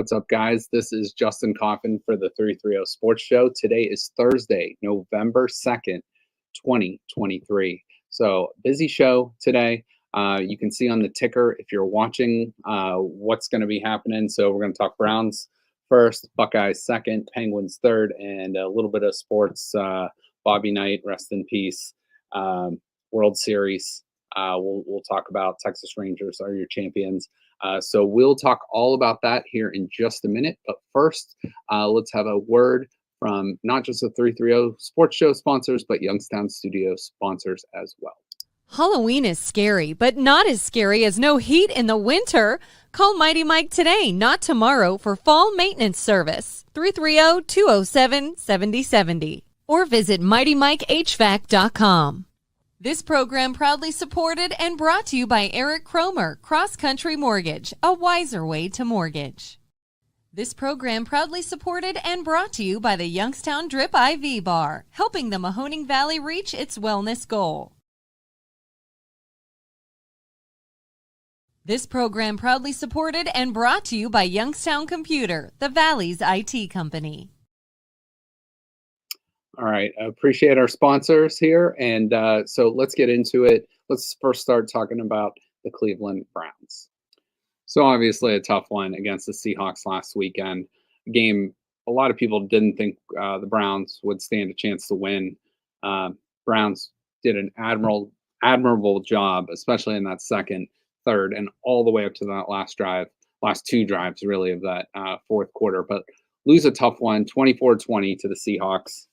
What's up, guys? This is Justin Coffin for the 330 Sports Show. Today is Thursday, November 2nd, 2023. So, busy show today. You can see on the ticker if you're watching what's going to be happening. So, we're going to talk Browns first, Buckeyes second, Penguins third, and a little bit of sports. Bobby Knight, rest in peace. World Series. We'll talk about Texas Rangers are your champions. So we'll talk all about that here in just a minute. But first, let's have a word from not just the 330 Sports Show sponsors, but Youngstown Studio sponsors as well. Halloween is scary, but not as scary as no heat in the winter. Call Mighty Mike today, not tomorrow, for fall maintenance service. 330-207-7070. Or visit MightyMikeHVAC.com. This program proudly supported and brought to you by Eric Cromer, Cross Country Mortgage, a wiser way to mortgage. This program proudly supported and brought to you by the Youngstown Drip IV Bar, helping the Mahoning Valley reach its wellness goal. This program proudly supported and brought to you by Youngstown Computer, the Valley's IT company. All right. I appreciate our sponsors here. And so let's get into it. Let's first start talking about the Cleveland Browns. So obviously a tough one against the Seahawks last weekend. A game a lot of people didn't think the Browns would stand a chance to win. Browns did an admirable job, especially in that second, third, and all the way up to that last two drives really of that fourth quarter. But lose a tough one, 24-20 to the Seahawks.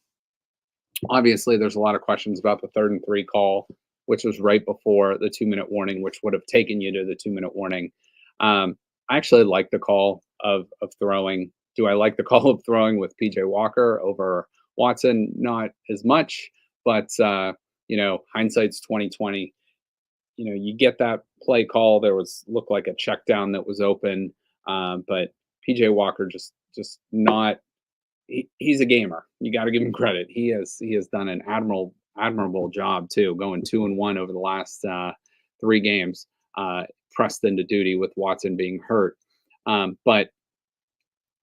Obviously, there's a lot of questions about the 3rd and 3 call, which was right before the 2-minute warning, which would have taken you to the 2-minute warning. I actually like the call of throwing. Do I like the call of throwing with PJ Walker over Watson? Not as much, but hindsight's 2020. You get that play call. There looked like a check down that was open, but PJ Walker just not. He's a gamer. You got to give him credit. He has done an admirable job too, going 2-1 over the last 3 games, pressed into duty with Watson being hurt, but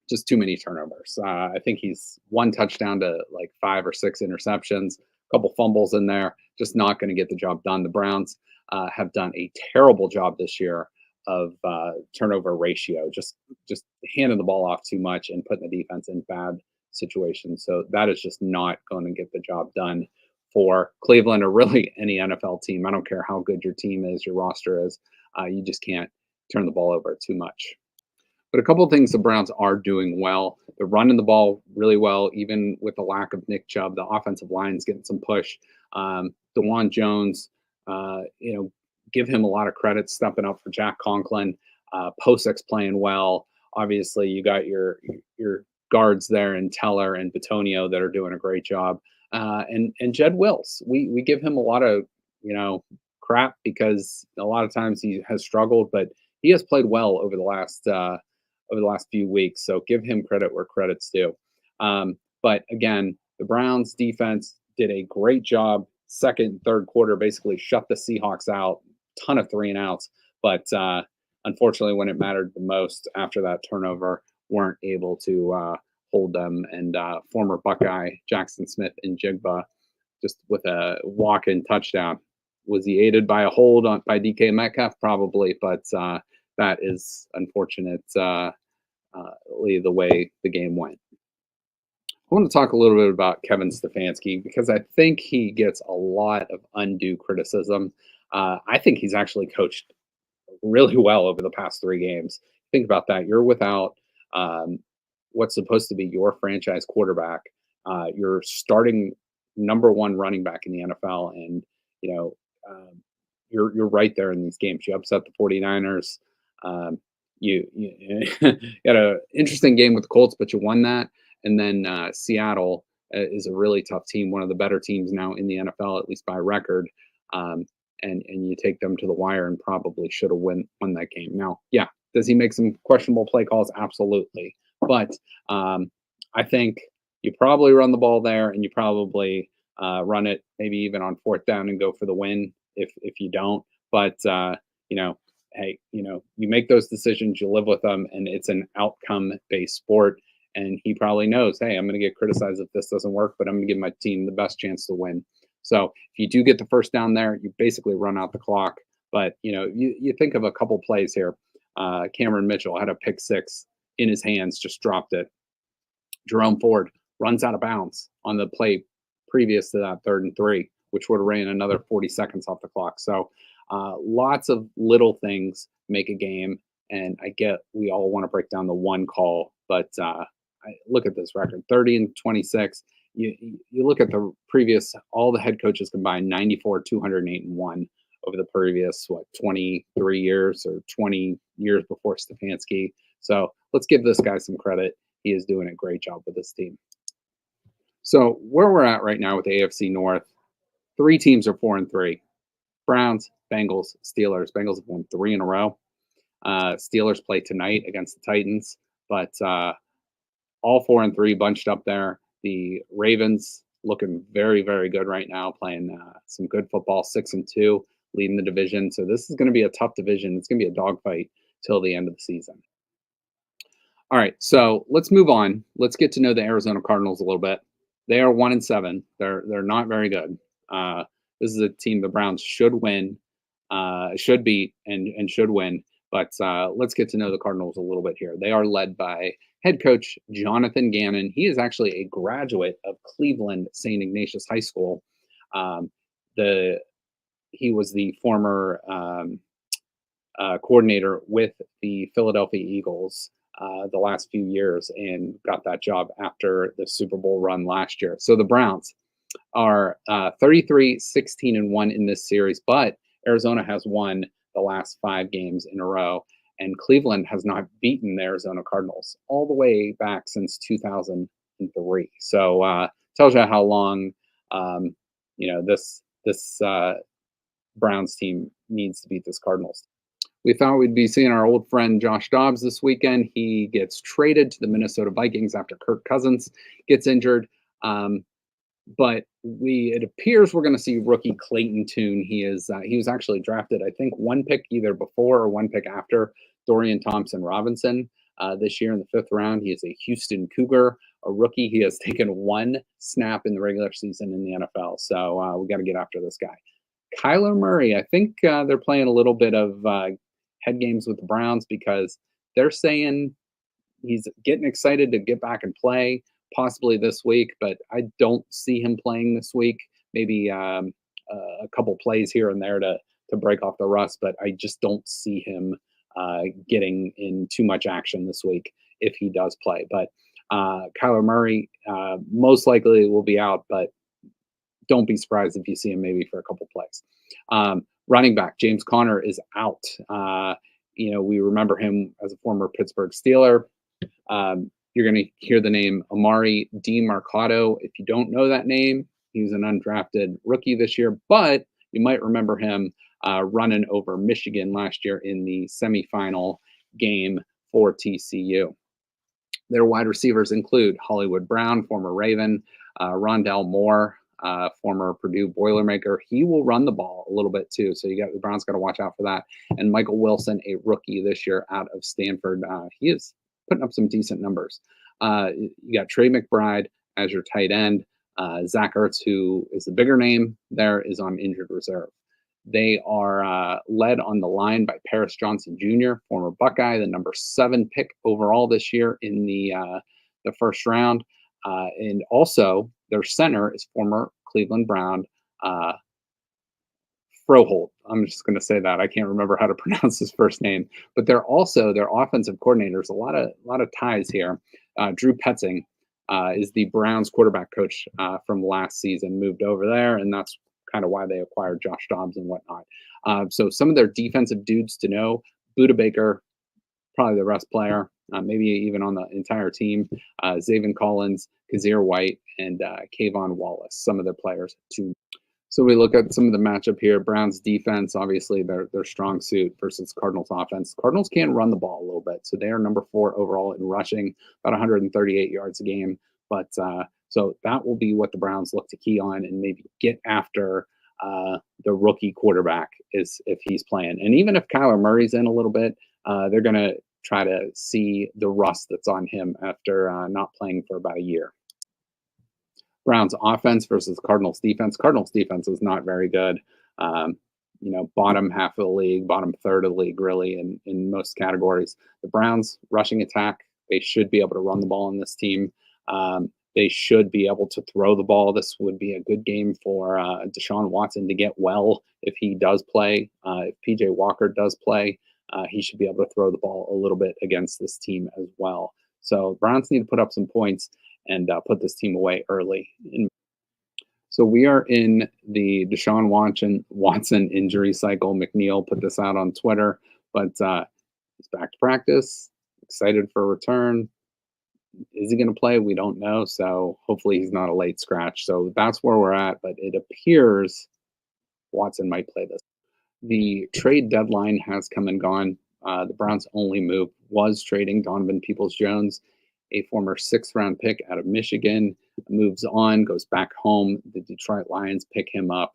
just too many turnovers. I think he's 1 touchdown to like 5 or 6 interceptions, a couple fumbles in there, just not going to get the job done. The Browns have done a terrible job this year of turnover ratio, just handing the ball off too much and putting the defense in bad situations. So that is just not going to get the job done for Cleveland or really any NFL team. I don't care how good your team is, your roster is. You just can't turn the ball over too much. But a couple of things the Browns are doing well. They're running the ball really well, even with the lack of Nick Chubb. The offensive line is getting some push. DeJuan Jones, give him a lot of credit stepping up for Jack Conklin. Posek's playing well. Obviously, you got your guards there in Teller and Bitonio that are doing a great job. And Jed Wills, we give him a lot of crap because a lot of times he has struggled, but he has played well over the last few weeks. So give him credit where credit's due. But again, the Browns defense did a great job. Second and third quarter basically shut the Seahawks out. Ton of 3-and-outs, but unfortunately, when it mattered the most after that turnover, weren't able to hold them. And former Buckeye Jackson Smith and Jigba, just with a walk-in touchdown. Was he aided by a hold by DK Metcalf? Probably, but that is unfortunately the way the game went. I want to talk a little bit about Kevin Stefanski because I think he gets a lot of undue criticism. I think he's actually coached really well over the past 3 games. Think about that. You're without what's supposed to be your franchise quarterback. You're starting number 1 running back in the NFL, and you're right there in these games. You upset the 49ers. You had an interesting game with the Colts, but you won that. And then Seattle is a really tough team, one of the better teams now in the NFL, at least by record. And you take them to the wire and probably should have won that game. Now, yeah, does he make some questionable play calls? Absolutely. But I think you probably run the ball there, and you probably run it maybe even on 4th down and go for the win if you don't. But hey, you make those decisions, you live with them, and it's an outcome-based sport. And he probably knows, hey, I'm going to get criticized if this doesn't work, but I'm going to give my team the best chance to win. So if you do get the first down there, you basically run out the clock. But you think of a couple plays here. Cameron Mitchell had a pick six in his hands, just dropped it. Jerome Ford runs out of bounds on the play previous to that 3rd and 3, which would have ran another 40 seconds off the clock. So lots of little things make a game. And I get we all want to break down the one call, but look at this record, 30 and 26. You look at the previous, all the head coaches combined, 94, 208 and 1 over the previous 23 years or 20 years before Stefanski. So let's give this guy some credit. He is doing a great job with this team. So where we're at right now with the AFC North, 3 teams are 4 and 3. Browns, Bengals, Steelers. Bengals have won 3 in a row. Steelers play tonight against the Titans, but all 4 and 3 bunched up there. The Ravens looking very, very good right now, playing some good football, 6 and 2, leading the division. So this is going to be a tough division. It's going to be a dogfight till the end of the season. All right, so let's move on. Let's get to know the Arizona Cardinals a little bit. They are 1 and 7. They're not very good. This is a team the Browns should win, should beat, and should win. But let's get to know the Cardinals a little bit here. They are led by head coach Jonathan Gannon. He is actually a graduate of Cleveland St. Ignatius High School. He was the former coordinator with the Philadelphia Eagles the last few years and got that job after the Super Bowl run last year. So the Browns are 33, 16 and 1 in this series, but Arizona has won the last 5 games in a row, and Cleveland has not beaten the Arizona Cardinals all the way back since 2003. So tells you how long this Browns team needs to beat this Cardinals. We thought we'd be seeing our old friend Josh Dobbs this weekend. He gets traded to the Minnesota Vikings after Kirk Cousins gets injured. But it appears we're going to see rookie Clayton Tune. He was actually drafted, I think, 1 pick either before or 1 pick after Dorian Thompson-Robinson this year in the 5th round. He is a Houston Cougar, a rookie. He has taken 1 snap in the regular season in the NFL. So we got to get after this guy. Kyler Murray, I think they're playing a little bit of head games with the Browns because they're saying he's getting excited to get back and play possibly this week, but I don't see him playing this week. Maybe a couple plays here and there to break off the rust, but I just don't see him getting in too much action this week if he does play. But Kyler Murray most likely will be out, but don't be surprised if you see him maybe for a couple plays. Running back James Conner is out. We remember him as a former Pittsburgh Steeler. You're going to hear the name Amari DiMercato. If you don't know that name, he was an undrafted rookie this year, but you might remember him running over Michigan last year in the semifinal game for TCU. Their wide receivers include Hollywood Brown, former Raven, Rondell Moore, former Purdue Boilermaker. He will run the ball a little bit too, so the Browns got to watch out for that. And Michael Wilson, a rookie this year out of Stanford. He is putting up some decent numbers. You got Trey McBride as your tight end. Zach Ertz, who is the bigger name there, is on injured reserve. They are led on the line by Paris Johnson Jr., former Buckeye, the number 7 pick overall this year in the 1st round. And also their center is former Cleveland Brown Froholt. I'm just going to say that. I can't remember how to pronounce his first name, but they're also their offensive coordinators. A lot of ties here. Drew Petzing is the Browns quarterback coach from last season, moved over there, and that's kind of why they acquired Josh Dobbs and whatnot. So some of their defensive dudes to know: Buda Baker, probably the best player, maybe even on the entire team. Zaven Collins, Kazir White, and Kayvon Wallace, some of their players too. So we look at some of the matchup here. Browns defense, obviously their strong suit versus Cardinals offense. Cardinals can run the ball a little bit, so they are number 4 overall in rushing, about 138 yards a game. But so that will be what the Browns look to key on and maybe get after the rookie quarterback is if he's playing. And even if Kyler Murray's in a little bit, they're going to try to see the rust that's on him after not playing for about a year. Browns offense versus Cardinals defense. Cardinals defense is not very good. Bottom half of the league, bottom third of the league, really, in most categories. The Browns rushing attack, they should be able to run the ball on this team. They should be able to throw the ball. This would be a good game for Deshaun Watson to get well if he does play. If PJ Walker does play, he should be able to throw the ball a little bit against this team as well. So Browns need to put up some points and put this team away early. So we are in the Deshaun Watson injury cycle. McNeil put this out on Twitter, but he's back to practice, excited for a return. Is he going to play? We don't know. So hopefully he's not a late scratch. So that's where we're at, but it appears Watson might play this. The trade deadline has come and gone. The Browns' only move was trading Donovan Peoples-Jones, a former 6th-round pick out of Michigan, moves on, goes back home. The Detroit Lions pick him up.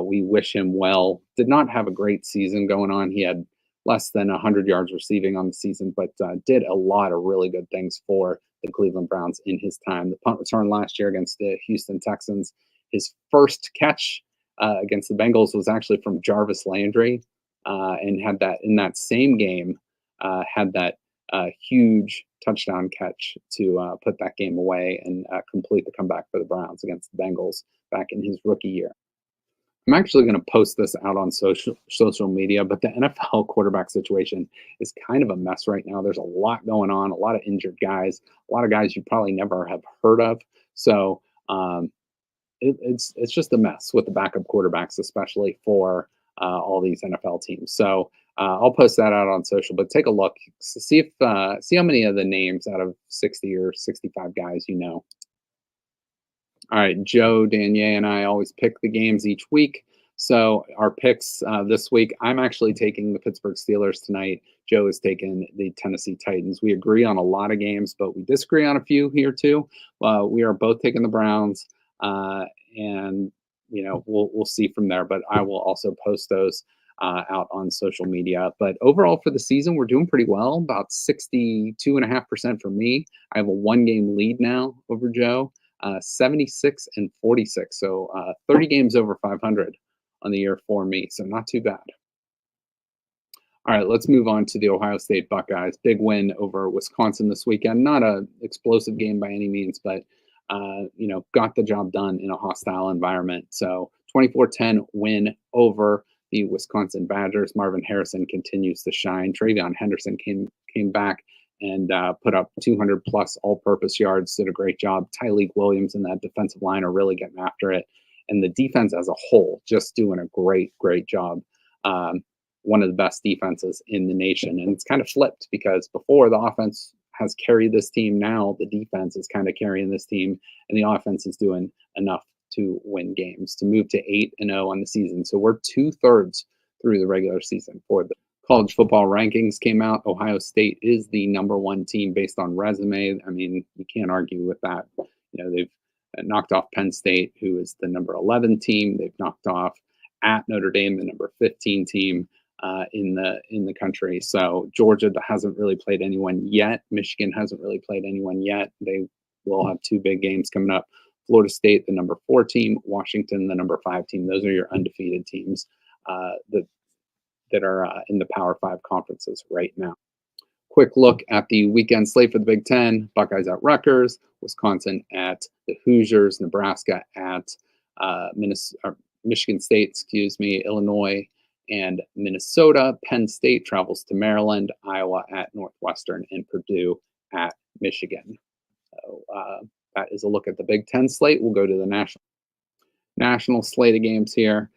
We wish him well. Did not have a great season going on. He had less than 100 yards receiving on the season, but did a lot of really good things for the Cleveland Browns in his time. The punt return last year against the Houston Texans, his first catch against the Bengals was actually from Jarvis Landry, and had that in that same game, had that huge touchdown catch to put that game away and complete the comeback for the Browns against the Bengals back in his rookie year. I'm actually going to post this out on social media, but the NFL quarterback situation is kind of a mess right now. There's a lot going on, a lot of injured guys, a lot of guys you probably never have heard of. So it's just a mess with the backup quarterbacks, especially for all these NFL teams. So I'll post that out on social, but take a look, see how many of the names out of 60 or 65 guys you know. All right, Joe, Danier, and I always pick the games each week. So our picks this week, I'm actually taking the Pittsburgh Steelers tonight. Joe is taking the Tennessee Titans. We agree on a lot of games, but we disagree on a few here too. We are both taking the Browns, and we'll see from there. But I will also post those out on social media. But overall for the season, we're doing pretty well, about 62.5% for me. I have a 1-game lead now over Joe. 76 and 46, so 30 games over 500 on the year for me, so not too bad. All right, let's move on to the Ohio State Buckeyes. Big win over Wisconsin this weekend. Not an explosive game by any means, but got the job done in a hostile environment. So 24-10 win over the Wisconsin Badgers. Marvin Harrison continues to shine. Travion Henderson came back and put up 200 plus all-purpose yards, did a great job. Tyleik Williams and that defensive line are really getting after it. And the defense as a whole, just doing a great, great job. One of the best defenses in the nation. And it's kind of flipped because before the offense has carried this team, now the defense is kind of carrying this team, and the offense is doing enough to win games, to move to 8-0 on the season. So we're 2/3 through the regular season for the college football rankings came out. Ohio State is the #1 team based on resume. I mean, you can't argue with that. They've knocked off Penn State, who is the #11 team. They've knocked off at Notre Dame, the #15 team in the country. So Georgia hasn't really played anyone yet. Michigan hasn't really played anyone yet. They will have 2 big games coming up. Florida State, the #4 team. Washington, the #5 team. Those are your undefeated teams that are in the Power 5 conferences right now. Quick look at the weekend slate for the Big Ten. Buckeyes at Rutgers, Wisconsin at the Hoosiers, Nebraska at Michigan State, Illinois and Minnesota. Penn State travels to Maryland, Iowa at Northwestern, and Purdue at Michigan. So that is a look at the Big Ten slate. We'll go to the national slate of games here.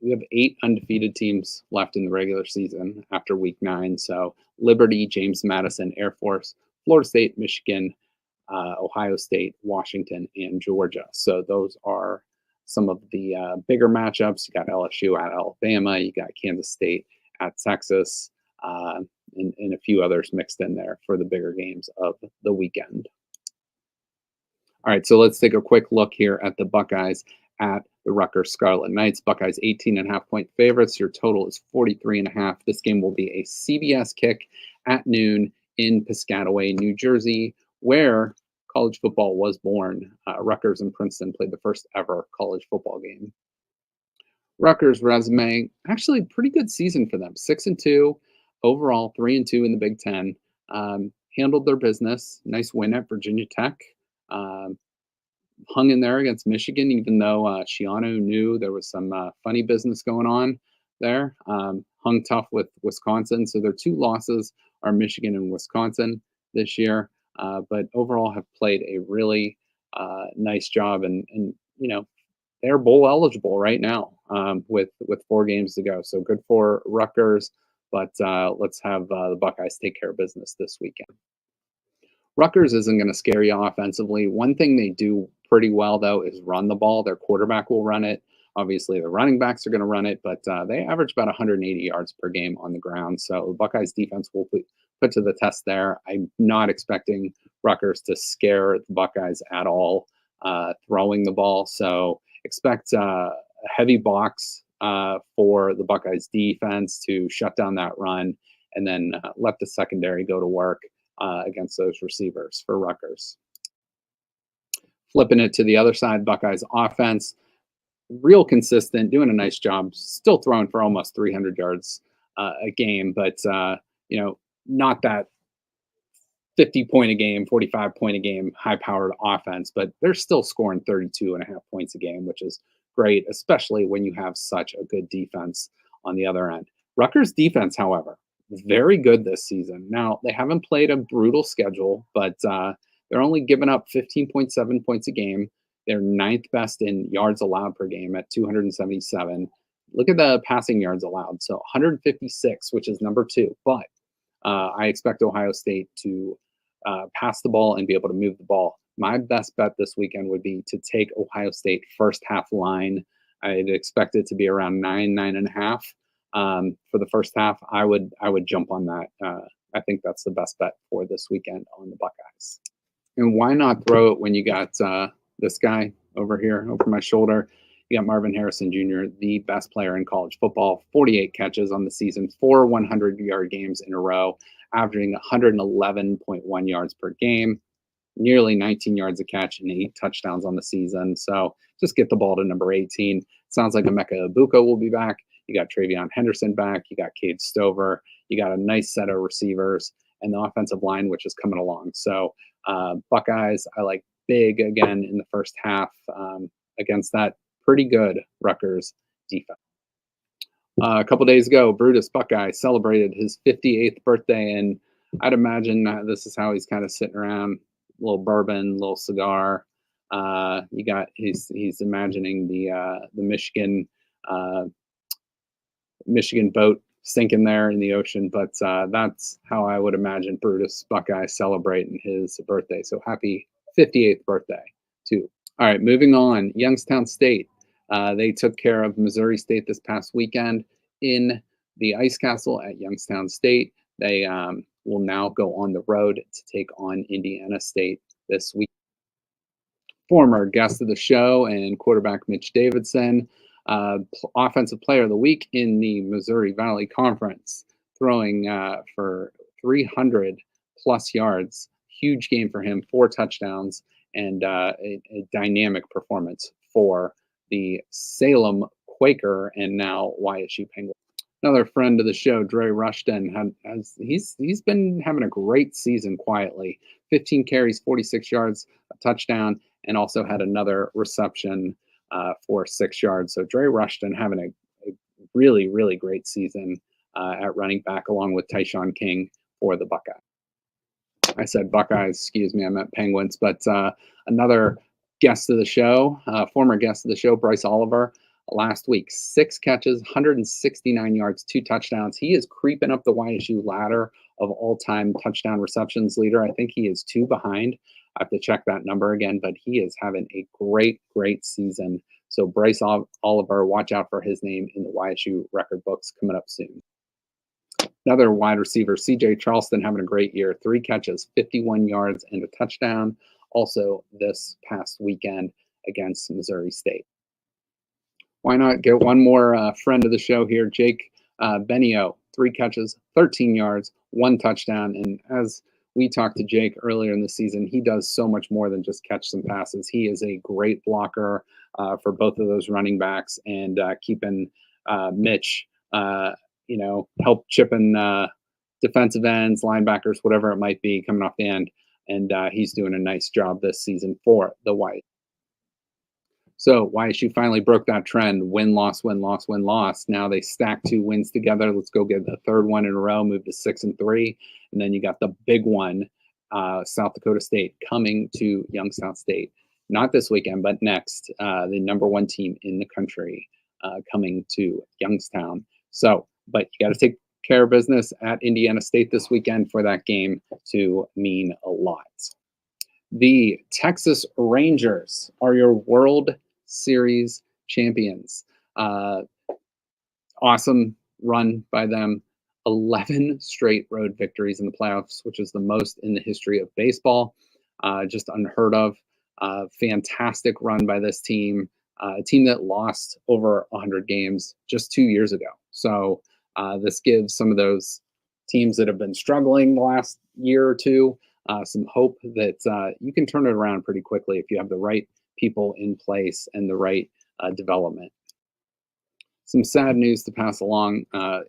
We have 8 undefeated teams left in the regular season after week 9. So Liberty, James Madison, Air Force, Florida State, Michigan, Ohio State, Washington, and Georgia. So those are some of the bigger matchups. You got LSU at Alabama. You got Kansas State at Texas, and a few others mixed in there for the bigger games of the weekend. All right, so let's take a quick look here at the Buckeyes at the Rutgers Scarlet Knights. Buckeyes 18.5-point favorites. Your total is 43.5. This game will be a CBS kick at noon in Piscataway, New Jersey, where college football was born. Rutgers and Princeton played the first ever college football game. Rutgers' resume, actually pretty good season for them. 6-2 overall, 3-2 in the Big Ten. Handled their business. Nice win at Virginia Tech. Hung in there against Michigan, even though Shiano knew there was some funny business going on there. Hung tough with Wisconsin. So their two losses are Michigan and Wisconsin this year, but overall have played a really nice job. And they're bowl eligible right now with 4 games to go. So good for Rutgers, but let's have the Buckeyes take care of business this weekend. Rutgers isn't going to scare you offensively. One thing they do pretty well, though, is run the ball. Their quarterback will run it. Obviously, the running backs are going to run it, but they average about 180 yards per game on the ground. So the Buckeyes defense will put to the test there. I'm not expecting Rutgers to scare the Buckeyes at all throwing the ball. So expect a heavy box for the Buckeyes defense to shut down that run and then let the secondary go to work against those receivers for Rutgers. Flipping it to the other side, Buckeyes offense, real consistent, doing a nice job, still throwing for almost 300 yards a game, but not that 50-point a game, 45-point a game, high-powered offense, but they're still scoring 32.5 points a game, which is great, especially when you have such a good defense on the other end. Rutgers defense, however, very good this season. Now, they haven't played a brutal schedule, but they're only giving up 15.7 points a game. They're 9th best in yards allowed per game at 277. Look at the passing yards allowed. So 156, which is number 2. But I expect Ohio State to pass the ball and be able to move the ball. My best bet this weekend would be to take Ohio State first half line. I'd expect it to be around 9.5 for the first half. I would jump on that. I think that's the best bet for this weekend on the Buckeyes. And why not throw it when you got this guy over here over my shoulder? You got Marvin Harrison Jr., the best player in college football, 48 catches on the season, 4 100-yard games in a row, averaging 111.1 yards per game, nearly 19 yards a catch and 8 touchdowns on the season. So just get the ball to number 18. Sounds like Emeka Egbuka will be back. You got Travion Henderson back. You got Cade Stover. You got a nice set of receivers and the offensive line, which is coming along. So Buckeyes, I like big again in the first half against that pretty good Rutgers defense. A couple days ago, Brutus Buckeye celebrated his 58th birthday, and I'd imagine this is how he's kind of sitting around, a little bourbon, little cigar. He's imagining the Michigan boat sinking there in the ocean, but that's how I would imagine Brutus Buckeye celebrating his birthday. So happy 58th birthday too. All right, moving on. Youngstown State. They took care of Missouri State this past weekend in the Ice Castle at Youngstown State. They will now go on the road to take on Indiana State this week. Former guest of the show and quarterback Mitch Davidson, Offensive Player of the Week in the Missouri Valley Conference, throwing for 300-plus yards. Huge game for him, 4 touchdowns, and a dynamic performance for the Salem Quaker and now YSU Penguins. Another friend of the show, Dre Rushton, he's been having a great season quietly. 15 carries, 46 yards, a touchdown, and also had another reception for 6 yards. So Dre Rushton having a really, really great season at running back, along with Tyshawn King for the Buckeyes. I said Buckeyes, excuse me, I meant Penguins. But another guest of the show, former guest of the show, Bryce Oliver, last week, 6 catches, 169 yards, 2 touchdowns. He is creeping up the YSU ladder of all-time touchdown receptions leader. I think he is 2 behind. I have to check that number again, but he is having a great, great season. So Bryce Oliver, watch out for his name in the YSU record books coming up soon. Another wide receiver, CJ Charleston, having a great year. 3 catches, 51 yards, and a touchdown. Also this past weekend against Missouri State. Why not get one more friend of the show here, Jake Benio, 3 catches, 13 yards, 1 touchdown. And as we talked to Jake earlier in the season, he does so much more than just catch some passes. He is a great blocker for both of those running backs and keeping Mitch, help chipping defensive ends, linebackers, whatever it might be coming off the end. And he's doing a nice job this season for the White. So YSU finally broke that trend: win, loss, win, loss, win, loss. Now they stack 2 wins together. Let's go get the third one in a row, move to 6-3. And then you got the big one, South Dakota State coming to Youngstown State. Not this weekend, but next, the #1 team in the country coming to Youngstown. So, but you got to take care of business at Indiana State this weekend for that game to mean a lot. The Texas Rangers are your World Series champions. Awesome run by them. 11 straight road victories in the playoffs, which is the most in the history of baseball. Just unheard of. Fantastic run by this team. A team that lost over 100 games just 2 years ago. So this gives some of those teams that have been struggling the last year or two some hope that you can turn it around pretty quickly if you have the right people in place and the right development. Some sad news to pass along.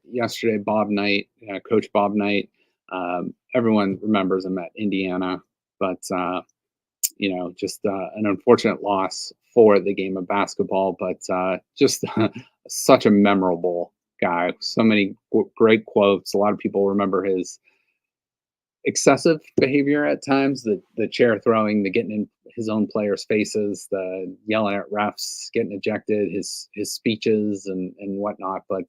Yesterday, Bob Knight, Coach Bob Knight, everyone remembers him at Indiana, but just an unfortunate loss for the game of basketball, but just such a memorable guy. So many great quotes. A lot of people remember his excessive behavior at times, the chair throwing, the getting in his own players' faces, the yelling at refs, getting ejected, his speeches and whatnot. But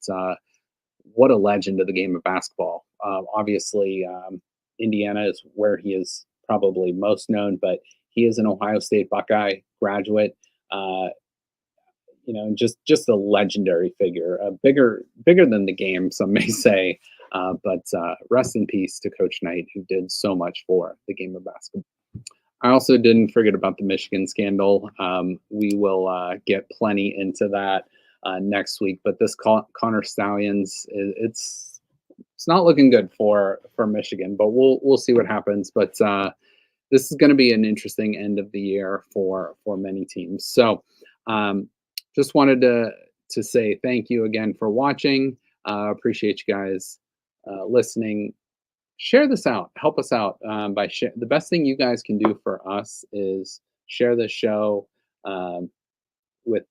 what a legend of the game of basketball. Obviously, Indiana is where he is probably most known, but he is an Ohio State Buckeye graduate. Just a legendary figure, bigger than the game, some may say. But rest in peace to Coach Knight, who did so much for the game of basketball. I also didn't forget about the Michigan scandal. We will get plenty into that next week. But this Connor Stallions, it's not looking good for Michigan. But we'll see what happens. But this is going to be an interesting end of the year for many teams. So just wanted to say thank you again for watching. Appreciate you guys listening. Share this out. Help us out by share. The best thing you guys can do for us is share this show with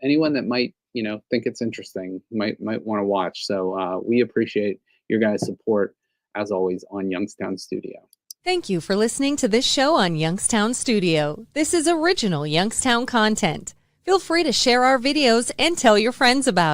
anyone that might think it's interesting, might want to watch. So we appreciate your guys' support as always on Youngstown Studio. Thank you for listening to this show on Youngstown Studio. This is original Youngstown content. Feel free to share our videos and tell your friends about it.